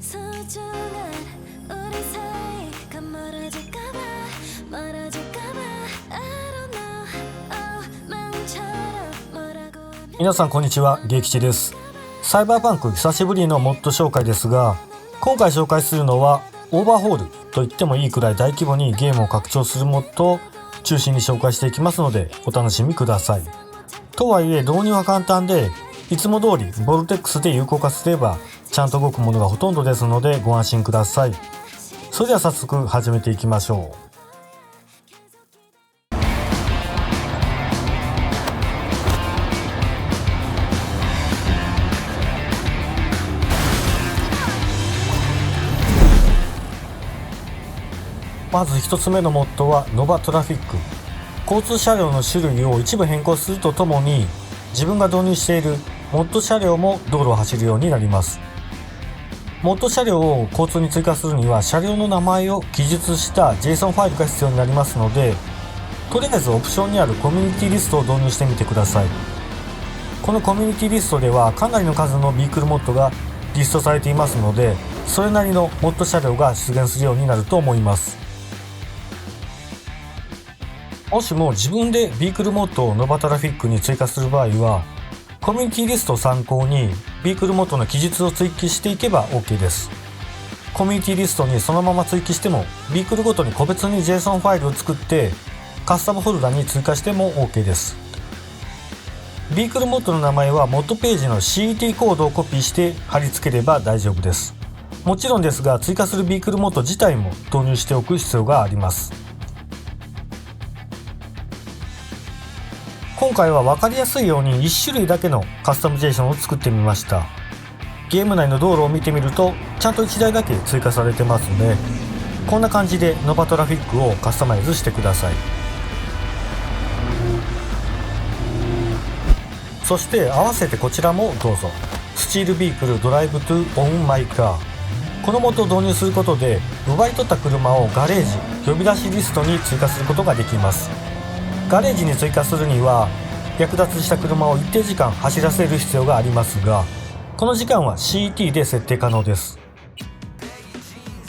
소중한 우리 사이 가물어질까봐 멀어질까봐 I don't know 마음처럼 뭐라고 하면 皆さんこんにちは、ゲイキチです。サイバーパンク久しぶりのモッド紹介ですが、今回紹介するのはオーバーホールと言ってもいいくらい大規模にゲームを拡張するモッドを中心に紹介していきますのでお楽しみください。とはいえ導入は簡単で、いつも通りボルテックスで有効化すればちゃんと動くものがほとんどですのでご安心ください。それでは早速始めていきましょう。まず1つ目のモッドはノバトラフィック。交通車両の種類を一部変更するとともに、自分が導入しているモッド車両も道路を走るようになります。モッド車両を交通に追加するには車両の名前を記述した JSON ファイルが必要になりますので、とりあえずオプションにあるコミュニティリストを導入してみてください。このコミュニティリストではかなりの数のビークルモッドがリストされていますので、それなりのモッド車両が出現するようになると思います。もしも自分でビークルモッドをノバトラフィックに追加する場合は、コミュニティリストを参考にビークルモッドの記述を追記していけば OK です。コミュニティリストにそのまま追記しても、ビークルごとに個別に JSON ファイルを作ってカスタムフォルダに追加しても OK です。ビークルモッドの名前はモッドページの CET コードをコピーして貼り付ければ大丈夫です。もちろんですが、追加するビークルモッド自体も導入しておく必要があります。今回は分かりやすいように1種類だけのカスタム JSON を作ってみました。ゲーム内の道路を見てみるとちゃんと1台だけ追加されてますので、こんな感じでノバトラフィックをカスタマイズしてください。そして合わせてこちらもどうぞ。スチールビークルドライブトゥオンマイカー。このモッドを導入することで奪い取った車をガレージ呼び出しリストに追加することができます。ガレージに追加するには略奪した車を一定時間走らせる必要がありますが、この時間は CET で設定可能です。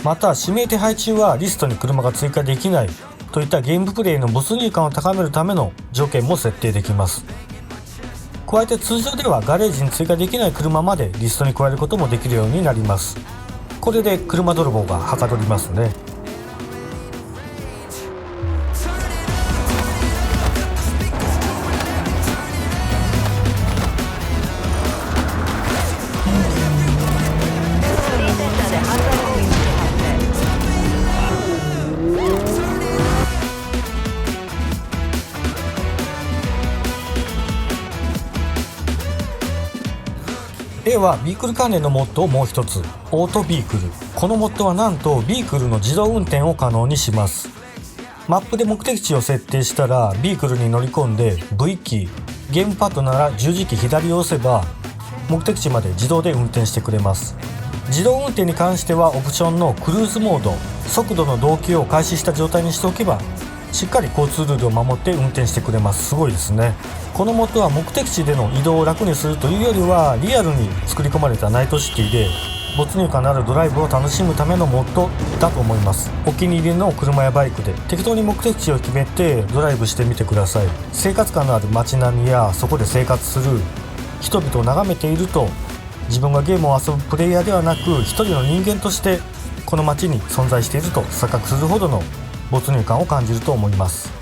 また指名手配中はリストに車が追加できないといったゲームプレイの没入感を高めるための条件も設定できます。加えて通常ではガレージに追加できない車までリストに加えることもできるようになります。これで車泥棒がはかどりますね。ではビークル関連のモッドをもう一つ、オートビークル。このモッドはなんとビークルの自動運転を可能にします。マップで目的地を設定したらビークルに乗り込んで V キー、ゲームパッドなら十字キー左を押せば目的地まで自動で運転してくれます。自動運転に関してはオプションのクルーズモード、速度の同期を開始した状態にしておけばしっかり交通ルールを守って運転してくれます。すごいですね。このモッドは目的地での移動を楽にするというよりはリアルに作り込まれたナイトシティで没入感のあるドライブを楽しむためのモッドだと思います。お気に入りの車やバイクで適当に目的地を決めてドライブしてみてください。生活感のある街並みやそこで生活する人々を眺めていると、自分がゲームを遊ぶプレイヤーではなく一人の人間としてこの街に存在していると錯覚するほどの没入感を感じると思います。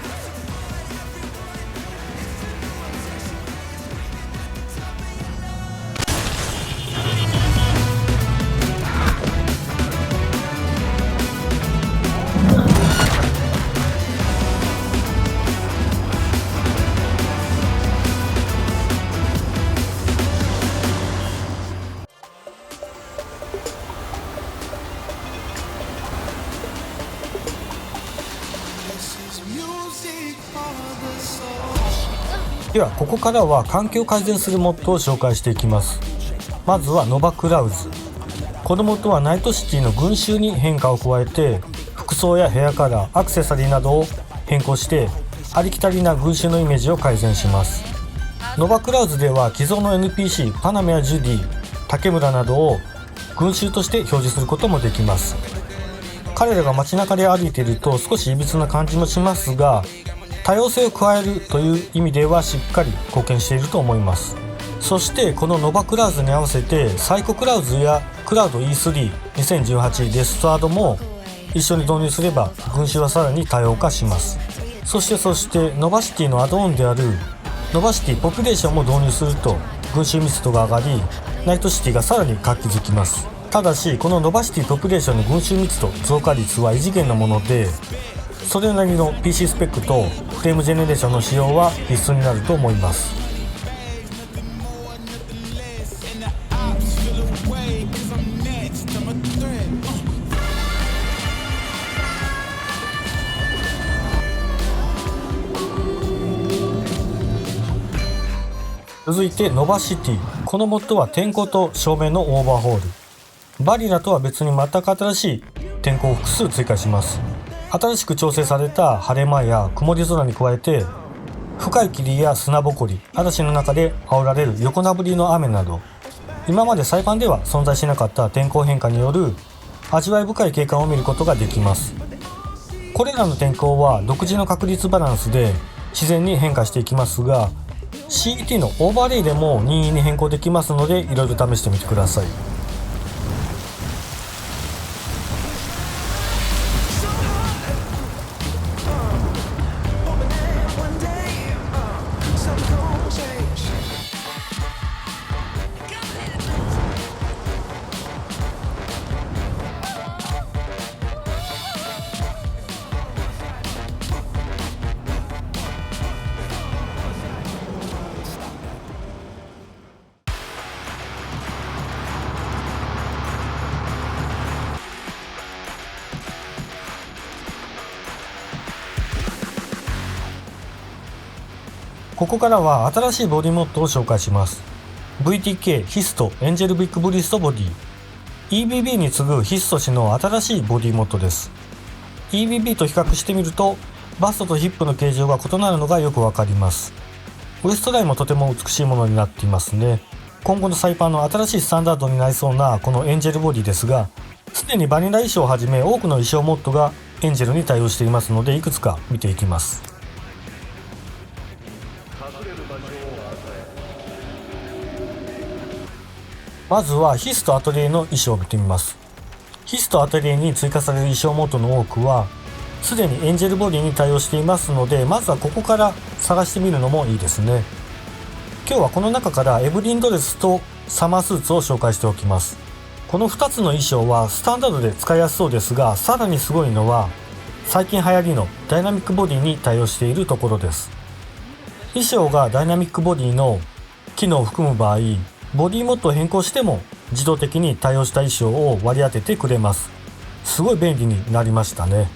ではここからは環境を改善するモッドを紹介していきます。まずはノバクラウズ。このモッドはナイトシティの群衆に変化を加えて、服装やヘアカラー、アクセサリーなどを変更してありきたりな群衆のイメージを改善します。ノバクラウズでは既存の NPC パナメやジュディ、竹村などを群衆として表示することもできます。彼らが街中で歩いていると少し歪な感じもしますが、多様性を加えるという意味ではしっかり貢献していると思います。そしてこのノバクラウズに合わせてサイコクラウズやクラウド E32018 デストアードも一緒に導入すれば群衆はさらに多様化します。そしてノバシティのアドオンであるノバシティポピュレーションも導入すると群衆密度が上がり、ナイトシティがさらに活気づきます。ただしこのノバシティポピュレーションの群衆密度増加率は異次元なもので、それなりの PC スペックとフレームジェネレーションの使用は必須になると思います。続いてノバシティ。このモッドは天候と照明のオーバーホール。バリラとは別に全く新しい天候を複数追加します。新しく調整された晴れ間や曇り空に加えて、深い霧や砂ぼこり、嵐の中で煽られる横殴りの雨など、今までサイパンでは存在しなかった天候変化による味わい深い景観を見ることができます。これらの天候は独自の確率バランスで自然に変化していきますが、CET のオーバーレイでも任意に変更できますので、いろいろ試してみてください。ここからは新しいボディモッドを紹介します。VTK ヒストエンジェルビッグブリストボディ。 EBB に次ぐヒスト氏の新しいボディモッドです。 EBB と比較してみるとバストとヒップの形状が異なるのがよくわかります。ウエストラインもとても美しいものになっていますね。今後のサイパンの新しいスタンダードになりそうなこのエンジェルボディですが、すでにバニラ衣装をはじめ多くの衣装モッドがエンジェルに対応していますので、いくつか見ていきます。まずはヒストアトリエの衣装を見てみます。ヒストアトリエに追加される衣装モードの多くはすでにエンジェルボディに対応していますので、まずはここから探してみるのもいいですね。今日はこの中からエブリンドレスとサマースーツを紹介しておきます。この2つの衣装はスタンダードで使いやすそうですが、さらにすごいのは最近流行りのダイナミックボディに対応しているところです。衣装がダイナミックボディの機能を含む場合、ボディモッドを変更しても自動的に対応した衣装を割り当ててくれます。すごい便利になりましたね。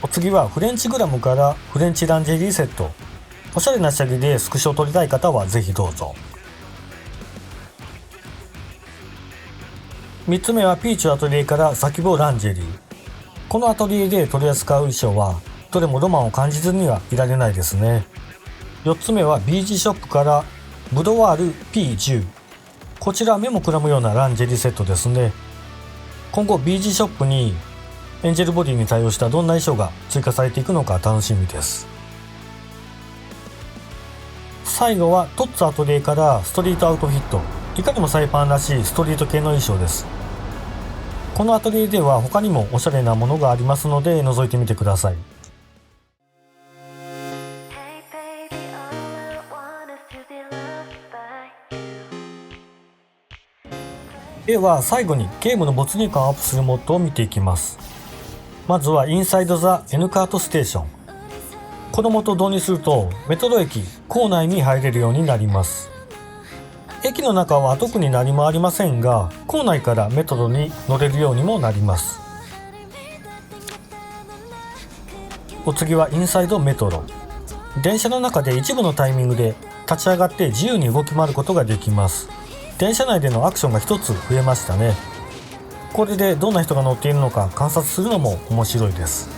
お次はフレンチグラムからフレンチランジェリーセット。おしゃれな下着でスクショを撮りたい方はぜひどうぞ。3つ目はピーチアトリエからサキボランジェリー。このアトリエで取り扱う衣装はどれもロマンを感じずにはいられないですね。4つ目は BG ショップからブドワール P10。 こちら目もくらむようなランジェリーセットですね。今後 BG ショップにエンジェルボディに対応したどんな衣装が追加されていくのか楽しみです。最後はトッツアトリエからストリートアウトフィット。いかにもサイパンらしいストリート系の衣装です。このアトリエでは他にもおしゃれなものがありますので覗いてみてください。では最後にゲームの没入感をアップするモッドを見ていきます。まずはインサイドザ N カートステーション。このモッドを導入するとメトロ駅構内に入れるようになります。駅の中は特に何もありませんが、構内からメトロに乗れるようにもなります。お次はインサイドメトロ。電車の中で一部のタイミングで立ち上がって自由に動き回ることができます。電車内でのアクションが一つ増えましたね。これでどんな人が乗っているのか観察するのも面白いです。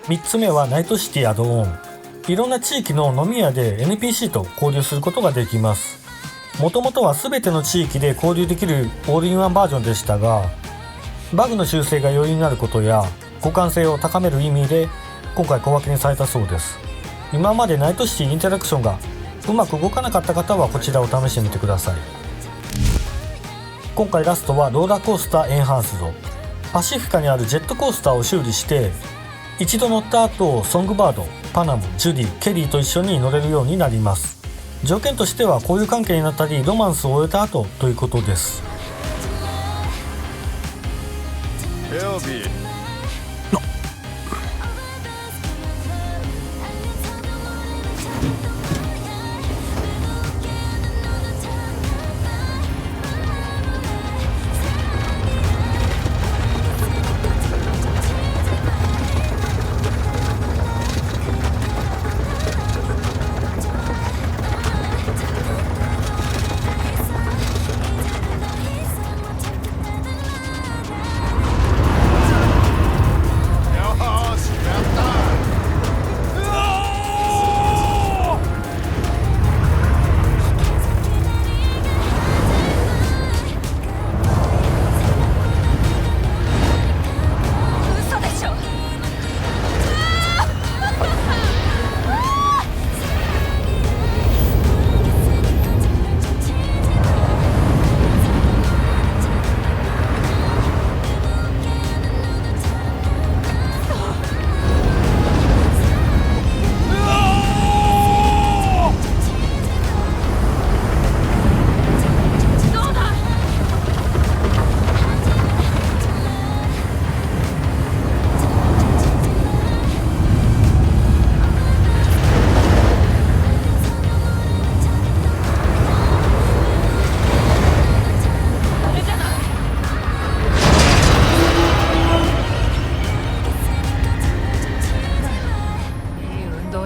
3つ目はナイトシティアドオン。いろんな地域の飲み屋で NPC と交流することができます。もともとは全ての地域で交流できるオールインワンバージョンでしたが、バグの修正が容易になることや互換性を高める意味で今回小分けにされたそうです。今までナイトシティインタラクションがうまく動かなかった方はこちらを試してみてください。今回ラストはローラーコースターエンハンスド。パシフィカにあるジェットコースターを修理して一度乗った後、ソングバード、パナム、ジュディ、ケリーと一緒に乗れるようになります。条件としては交友関係になったりロマンスを終えた後ということです。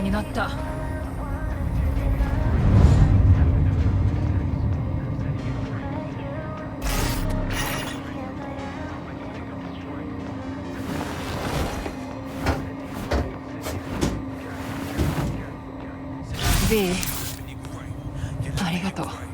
になった。B、ありがとう。